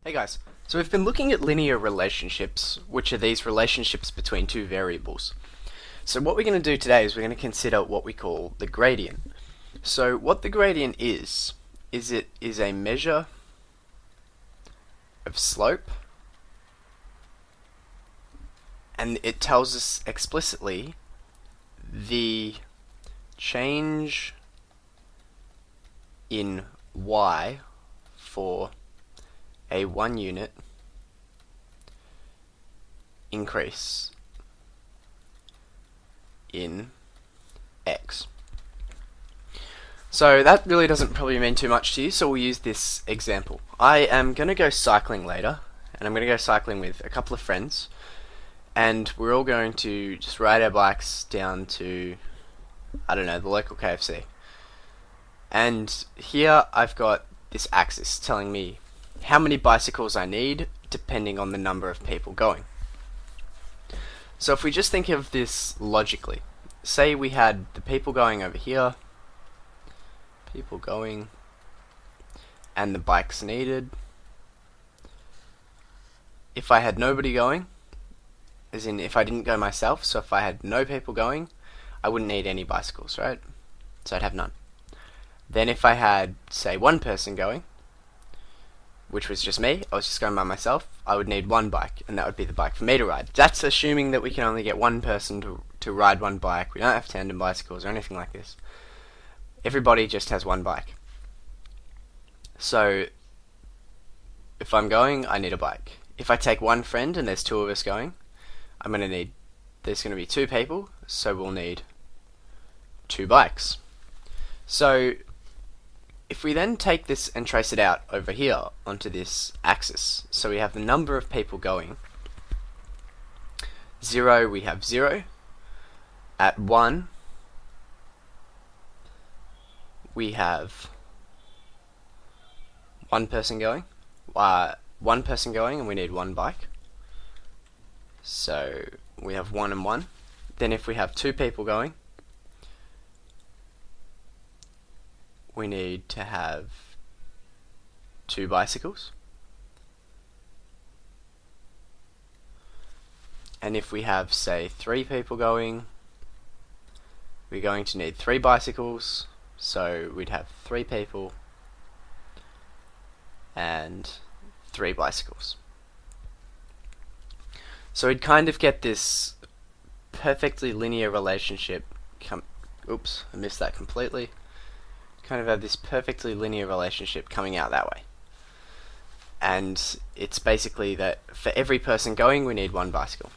Hey guys, so we've been looking at linear relationships, which are these relationships between two variables. So what we're going to do today is we're going to consider what we call the gradient. So what the gradient is it is a measure of slope, and it tells us explicitly the change in y for a 1 unit increase in x. So that really doesn't probably mean too much to you, so we'll use this example. I am going to go cycling later, and I'm going to go cycling with a couple of friends, and we're all going to just ride our bikes down to, I don't know, the local KFC. And here I've got this axis telling me how many bicycles I need depending on the number of people going. So if we just think of this logically, say we had the people going over here, people going, and the bikes needed. If I had nobody going, as in if I didn't go myself, so if I had no people going, I wouldn't need any bicycles, right? So I'd have none. Then if I had, say, one person going, which was just me, I was just going by myself, I would need one bike, and that would be the bike for me to ride. That's assuming that we can only get one person to ride one bike. We don't have tandem bicycles or anything like this. Everybody just has one bike. So if I'm going, I need a bike. If I take one friend and there's two of us going, there's going to be two people, so we'll need two bikes. So if we then take this and trace it out over here onto this axis, so we have the number of people going. 0, we have 0. At 1, we have one person going. One person going, and we need one bike. So we have 1 and 1. Then if we have two people going, we need to have two bicycles. And if we have, say, 3 people going, we're going to need 3 bicycles. So we'd have 3 people and 3 bicycles. So we'd kind of get this perfectly linear relationship. Oops, I missed that completely. Kind of have this perfectly linear relationship coming out that way. And it's basically that for every person going, we need one bicycle.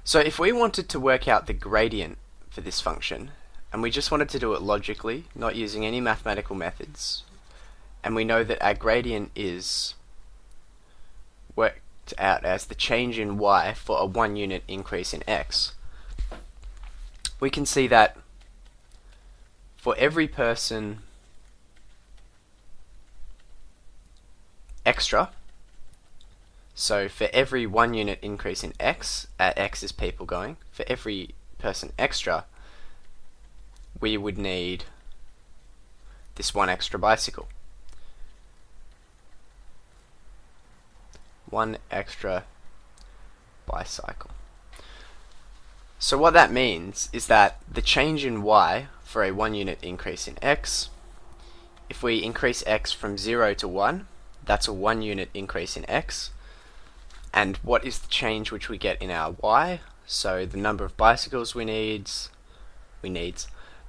So if we wanted to work out the gradient for this function, and we just wanted to do it logically, not using any mathematical methods, and we know that our gradient is worked out as the change in y for a 1 unit increase in x, we can see that for every person extra, so for every 1 unit increase in x, at x is people going, for every person extra, we would need this one extra bicycle. One extra bicycle. So what that means is that the change in y for a 1 unit increase in x, if we increase x from 0 to 1, that's a 1 unit increase in x. And what is the change which we get in our y? So the number of bicycles the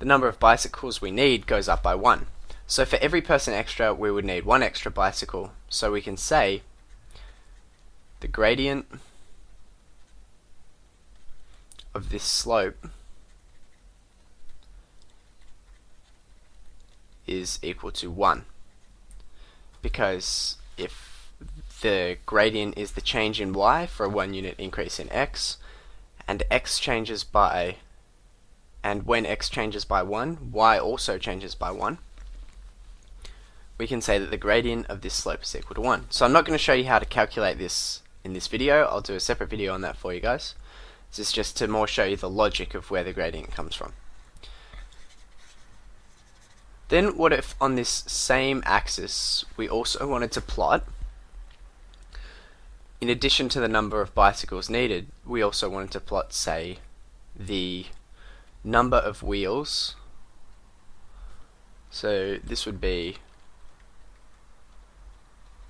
number of bicycles we need goes up by 1. So for every person extra, we would need 1 extra bicycle. So we can say the gradient of this slope is equal to 1. Because if the gradient is the change in y for a 1 unit increase in x, and when x changes by 1, y also changes by 1, we can say that the gradient of this slope is equal to 1. So I'm not going to show you how to calculate this in this video. I'll do a separate video on that for you guys. This is just to more show you the logic of where the gradient comes from. Then what if on this same axis we also wanted to plot in addition to the number of bicycles needed, we also wanted to plot, say, the number of wheels. So this would be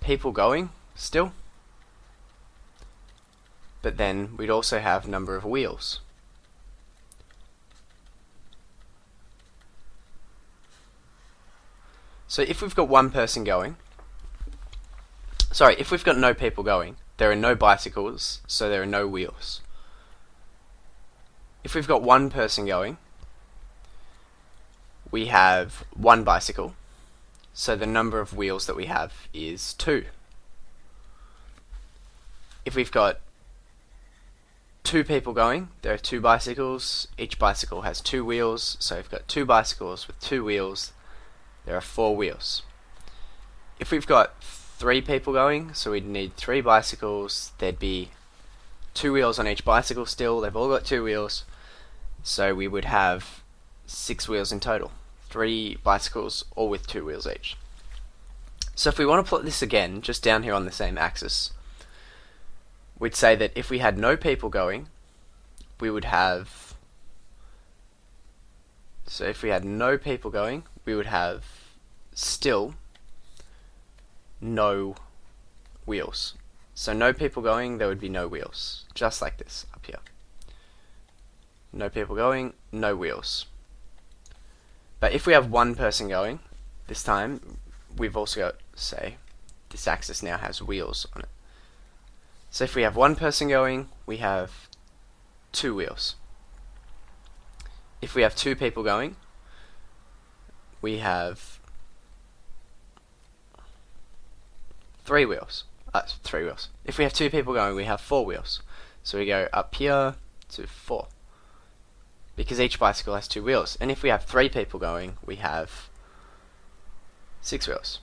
people going still, but then we'd also have number of wheels. So if we've got one person going, if we've got no people going, there are no bicycles, so there are no wheels. If we've got one person going, we have one bicycle, so the number of wheels that we have is 2. If we've got 2 people going, there are 2 bicycles, each bicycle has 2 wheels, so we've got 2 bicycles with 2 wheels, there are 4 wheels. If we've got 3 people going, so we'd need 3 bicycles, there'd be 2 wheels on each bicycle still, they've all got 2 wheels, so we would have 6 wheels in total. 3 bicycles, all with 2 wheels each. So if we want to plot this again, just down here on the same axis, we'd say that if we had no people going, we would have... So if we had no people going, we would have still no wheels. So no people going, there would be no wheels. Just like this up here. No people going, no wheels. But if we have one person going, this time we've also got, say, this axis now has wheels on it. So if we have one person going, we have 2 wheels. If we have 2 people going, we have 3 wheels. 3 wheels. If we have 2 people going, we have 4 wheels. So we go up here to 4. Because each bicycle has 2 wheels. And if we have 3 people going, we have 6 wheels.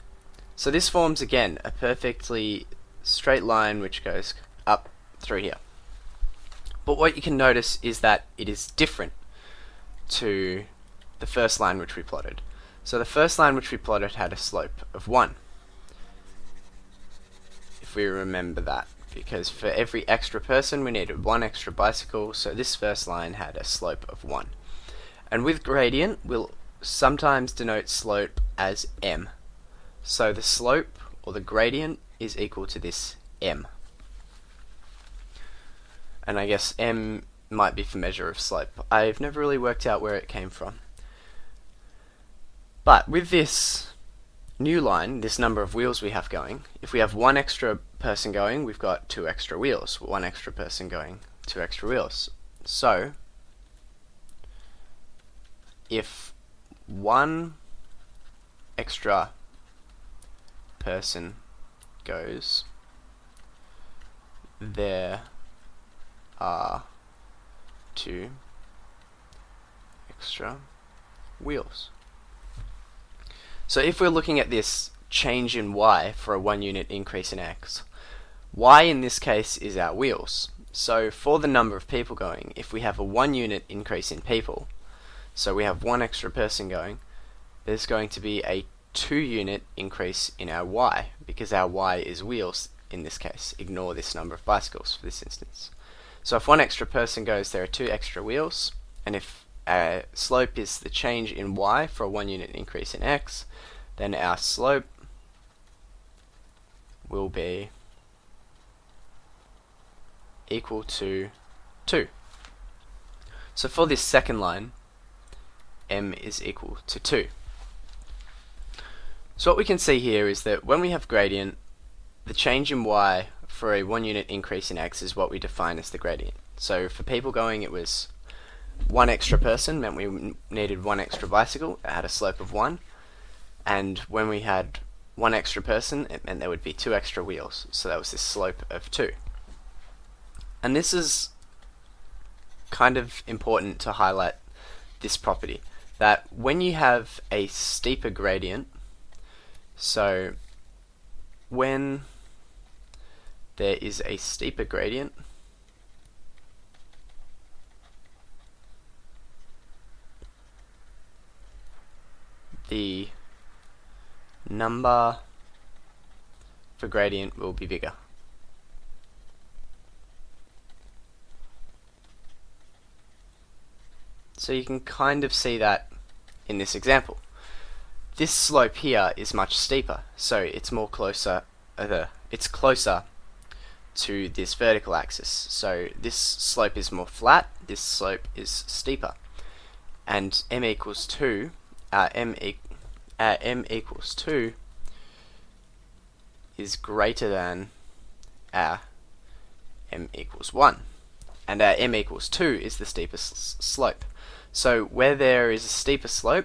So this forms, again, a perfectly straight line which goes up through here. But what you can notice is that it is different to the first line which we plotted. So the first line which we plotted had a slope of 1. If we remember that, because for every extra person we needed 1 extra bicycle, so this first line had a slope of 1. And with gradient, we'll sometimes denote slope as m. So the slope, or the gradient, is equal to this m. And I guess m might be for measure of slope. I've never really worked out where it came from. But with this new line, this number of wheels we have going, if we have 1 extra person going, we've got 2 extra wheels. 1 extra person going, 2 extra wheels. So, if 1 extra person goes, there are 2 extra wheels. So if we're looking at this change in y for a 1 unit increase in x, y in this case is our wheels. So for the number of people going, if we have a 1 unit increase in people, so we have 1 extra person going, there's going to be a 2 unit increase in our y, because our y is wheels in this case. Ignore this number of bicycles for this instance. So if 1 extra person goes, there are 2 extra wheels, and if slope is the change in y for a 1 unit increase in x, then our slope will be equal to 2. So for this second line, m is equal to 2. So what we can see here is that when we have gradient, the change in y for a 1 unit increase in x is what we define as the gradient. So for people going, it was 1 extra person, meant we needed 1 extra bicycle, it had a slope of 1. And when we had 1 extra person, it meant there would be 2 extra wheels, so that was this slope of 2. And this is kind of important to highlight this property, that when you have a steeper gradient, so when there is a steeper gradient, the number for gradient will be bigger. So you can kind of see that in this example. This slope here is much steeper, so it's closer to this vertical axis. So this slope is more flat, this slope is steeper. And m equals 2 is greater than our m equals 1. And our m equals 2 is the steepest slope. So where there is a steeper slope,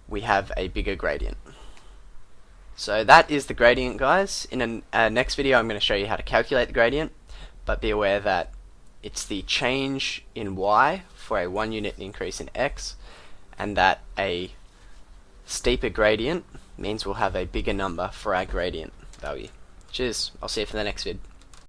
we have a bigger gradient. So that is the gradient, guys. In a next video I'm going to show you how to calculate the gradient, but be aware that it's the change in y for a 1 unit increase in x, and that a steeper gradient means we'll have a bigger number for our gradient value. Cheers, I'll see you for the next vid.